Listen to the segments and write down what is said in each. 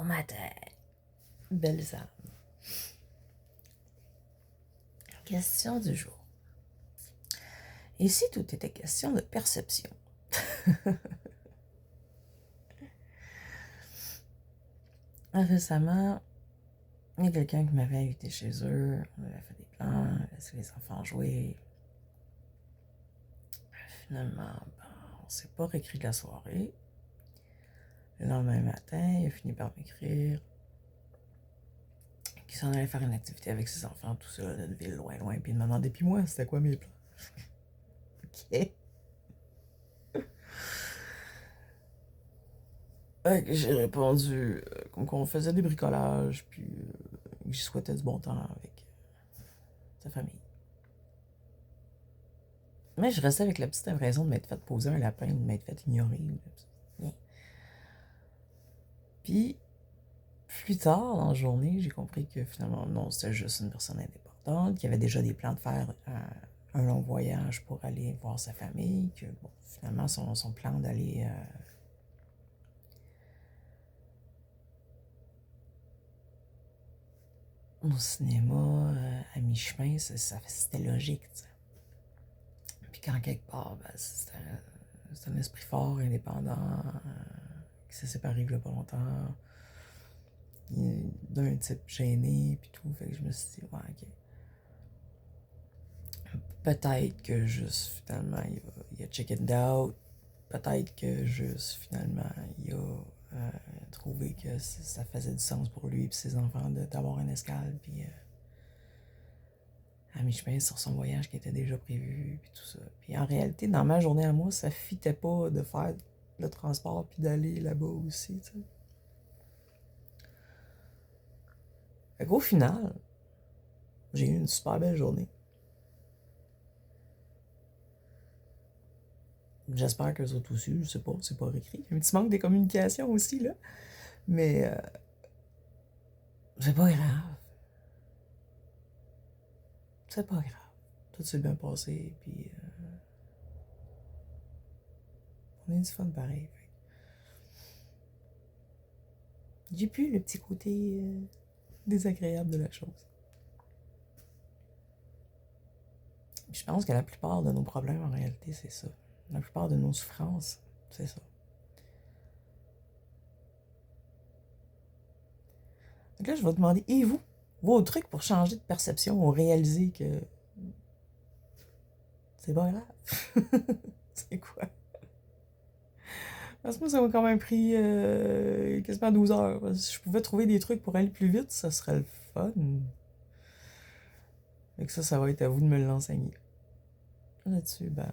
Bon matin, belles âmes. Question du jour. Et si tout était question de perception? Récemment, il y a quelqu'un qui m'avait invité chez eux. On avait fait des plans, laissé les enfants jouer. Finalement, on s'est pas réécrit de la soirée. Le lendemain matin, il a fini par m'écrire qu'il s'en allait faire une activité avec ses enfants, tout ça, dans une ville loin, loin. Puis il m'a demandé, puis moi, c'était quoi mes plans? Ok. J'ai répondu comme qu'on faisait des bricolages, puis que j'y souhaitais du bon temps avec sa famille. Mais je restais avec la petite impression de m'être fait poser un lapin, de m'être fait ignorer. Puis, plus tard dans la journée, j'ai compris que finalement, non, c'était juste une personne indépendante, qui avait déjà des plans de faire un long voyage pour aller voir sa famille, que bon, finalement, son plan d'aller au cinéma à mi-chemin, c'était logique, tu sais. Puis quand quelque part, ben, c'est un esprit fort, indépendant, qui s'est séparé il y a pas longtemps, d'un type gêné, puis tout. Fait que je me suis dit, ouais, ok. Peut-être que juste, finalement, il a chickened out. Peut-être que juste, finalement, il a trouvé que ça faisait du sens pour lui et ses enfants d'avoir une escale, puis à mi-chemin sur son voyage qui était déjà prévu, puis tout ça. Puis en réalité, dans ma journée à moi, ça fitait pas de faire le transport puis d'aller là-bas aussi, tu sais. Fait qu'au final, j'ai eu une super belle journée. J'espère que ça aussi, je sais pas, c'est pas écrit. Il y a un petit manque de communication aussi, là. Mais c'est pas grave. C'est pas grave. Tout s'est bien passé, puis on a eu du fun pareil. J'ai plus le petit côté désagréable de la chose. Puis je pense que la plupart de nos problèmes, en réalité, c'est ça. La plupart de nos souffrances, c'est ça. Donc là, je vais te demander, et vous, vos trucs pour changer de perception ou réaliser que c'est pas grave? C'est quoi? Parce que moi, ça m'a quand même pris quasiment 12 heures. Si je pouvais trouver des trucs pour aller plus vite, ça serait le fun. Et que ça va être à vous de me l'enseigner. Là-dessus, ben,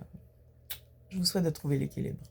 je vous souhaite de trouver l'équilibre.